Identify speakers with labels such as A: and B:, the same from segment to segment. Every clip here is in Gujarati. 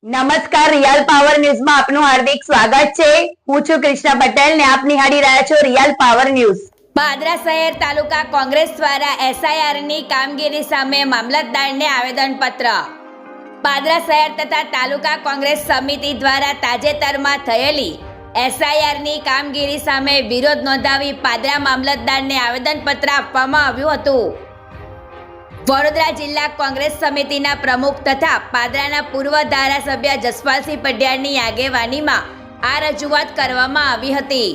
A: નમસ્કાર, રિયલ પાવર ન્યૂઝમાં આપનું હાર્દિક સ્વાગત છે। હું છું કૃષ્ણા પટેલ ને આપ નિહાળી રહ્યા છો રિયલ પાવર ન્યૂઝ।
B: પાદરા શહેર તાલુકા કોંગ્રેસ દ્વારા એસઆઈઆરની કામગીરી સામે મામલતદારને આવેદનપત્ર। પાદરા શહેર તથા તાલુકા કોંગ્રેસ સમિતિ દ્વારા તાજેતરમાં થયેલી એસઆઈઆરની કામગીરી સામે વિરોધ નોંધાવી પાદરા મામલતદારને આવેદનપત્ર આપવામાં આવ્યું હતું। વડોદરા જિલ્લા કોંગ્રેસ સમિતિના પ્રમુખ તથા પાદરાના પૂર્વ ધારાસભ્ય જસપાલસિંહ પઢિયારની આગેવાનીમાં આ રજૂઆત કરવામાં આવી હતી।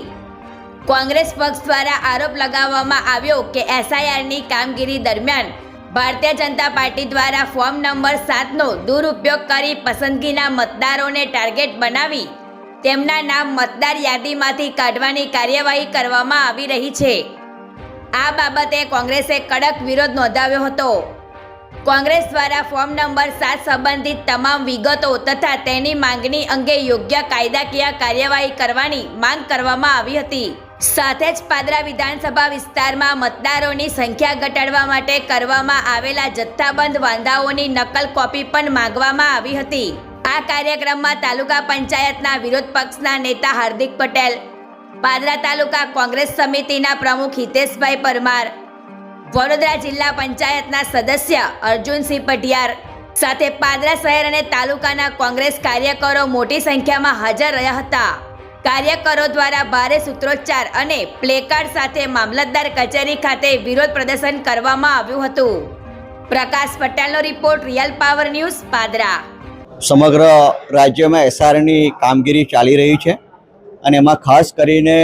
B: કોંગ્રેસ પક્ષ દ્વારા આરોપ લગાવવામાં આવ્યો કે એસઆઈઆરની કામગીરી દરમિયાન ભારતીય જનતા પાર્ટી દ્વારા ફોર્મ નંબર 7નો દુરુપયોગ કરી પસંદગીના મતદારોને ટાર્ગેટ બનાવી તેમના નામ મતદાર યાદીમાંથી કાઢવાની કાર્યવાહી કરવામાં આવી રહી છે। આ બાબતે કોંગ્રેસે કડક વિરોધ નોંધાવ્યો હતો। કોંગ્રેસ દ્વારા ફોર્મ નંબર 7 સંબંધિત તમામ વિગતો તથા તેની માંગણી અંગે યોગ્ય કાયદાકીય કાર્યવાહી કરવાની માંગ કરવામાં આવી હતી। સાથે જ પાદરા વિધાનસભા વિસ્તારમાં મતદારોની સંખ્યા ઘટાડવા માટે કરવામાં આવેલા જથ્થાબંધ વાંધાઓની નકલ કોપી પણ માંગવામાં આવી હતી। આ કાર્યક્રમમાં તાલુકા પંચાયતના વિરોધ પક્ષના નેતા હાર્દિક પટેલ, પાદરા તાલુકા કોંગ્રેસ સમિતિના પ્રમુખ હિતેશભાઈ પરમાર, વડોદરા જિલ્લા પંચાયતના સદસ્ય અર્જુનસિંહ પઢિયાર સાથે પાદરા શહેર અને તાલુકાના કોંગ્રેસ કાર્યકરો મોટી સંખ્યામાં હાજર રહ્યા હતા। કાર્યકરો દ્વારા ભારે સૂત્રોચ્ચાર અને પ્લેકાર્ડ સાથે મામલતદાર કચેરી ખાતે વિરોધ પ્રદર્શન કરવામાં આવ્યું હતું। પ્રકાશ પટેલનો report, real power news, Padra.
C: સમગ્ર રાજ્યમાં એસઆરની કામગીરી ચાલી રહી છે અને એમાં ખાસ કરીને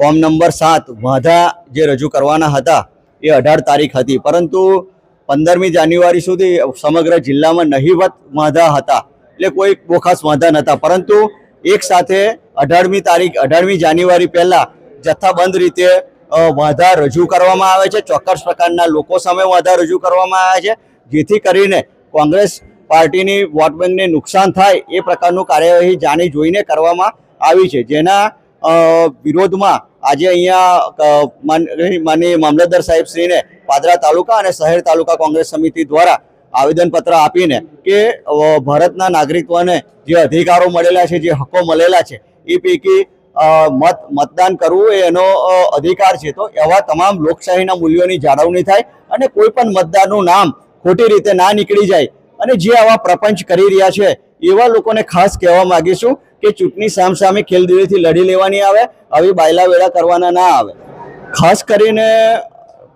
C: ફોર્મ નંબર 7 વાંધા જે રજૂ કરવાના હતા એ 18 તારીખ હતી, પરંતુ 15મી જાન્યુઆરી સુધી સમગ્ર જિલ્લામાં નહીવત વાંધા હતા, એટલે કોઈ બહુ ખાસ વાંધા નહોતા। પરંતુ એક સાથે 18મી જાન્યુઆરી પહેલાં જથ્થાબંધ રીતે વાંધા રજૂ કરવામાં આવે છે। ચોક્કસ પ્રકારના લોકો સામે વાંધા રજૂ કરવામાં આવે છે, જેથી કરીને કોંગ્રેસ પાર્ટીની વોટ બેંકને નુકસાન થાય એ પ્રકારનું કાર્યવાહી જાણી જોઈને કરવામાં આવી છે। જેના વિરોધમાં આજે અહીંયા માનનીય મામલતદાર સાહેબશ્રીને પાદરા તાલુકા અને શહેર તાલુકા કોંગ્રેસ સમિતિ દ્વારા આવેદનપત્ર આપીને કે ભારતના નાગરિકોને જે અધિકારો મળેલા છે, જે હકો મળેલા છે, એ પૈકી મતદાન કરવું એ એનો અધિકાર છે, તો એવા તમામ લોકશાહીના મૂલ્યોની જાળવણી થાય અને કોઈ પણ મતદારનું નામ ખોટી રીતે ના નીકળી જાય। અને જે આવા પ્રપંચ કરી રહ્યા છે એવા લોકોને ખાસ કહેવા માગીશું કે ચૂંટણી સામસામે ખેલદિલીથી લડી લેવાની આવે, આવી બાયલા વેળા કરવાના ના આવે। ખાસ કરીને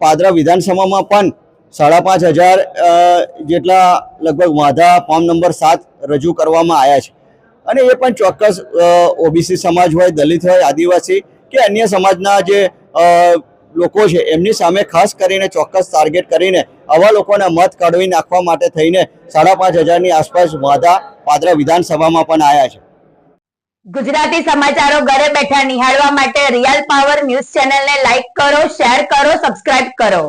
C: પાદરા વિધાનસભામાં પણ 5,500 જેટલા લગભગ વાંધા ફોર્મ નંબર 7 રજૂ કરવામાં આવ્યા છે અને એ પણ ચોક્કસ ઓબીસી સમાજ હોય, દલિત હોય, આદિવાસી કે અન્ય સમાજના જે લોકો છે એમની સામે ખાસ કરીને ચોક્કસ ટાર્ગેટ કરીને આવા લોકોને મત કાઢવી નાખવા માટે થઈને 5,500ની આસપાસ વાંધા પાદરા વિધાનસભામાં પણ આવ્યા છે।
A: ગુજરાતી સમાચારો ઘરે બેઠા નિહાળવા માટે રિયલ પાવર ન્યૂઝ ચેનલને લાઈક કરો, શેર કરો, સબસ્ક્રાઇબ કરો।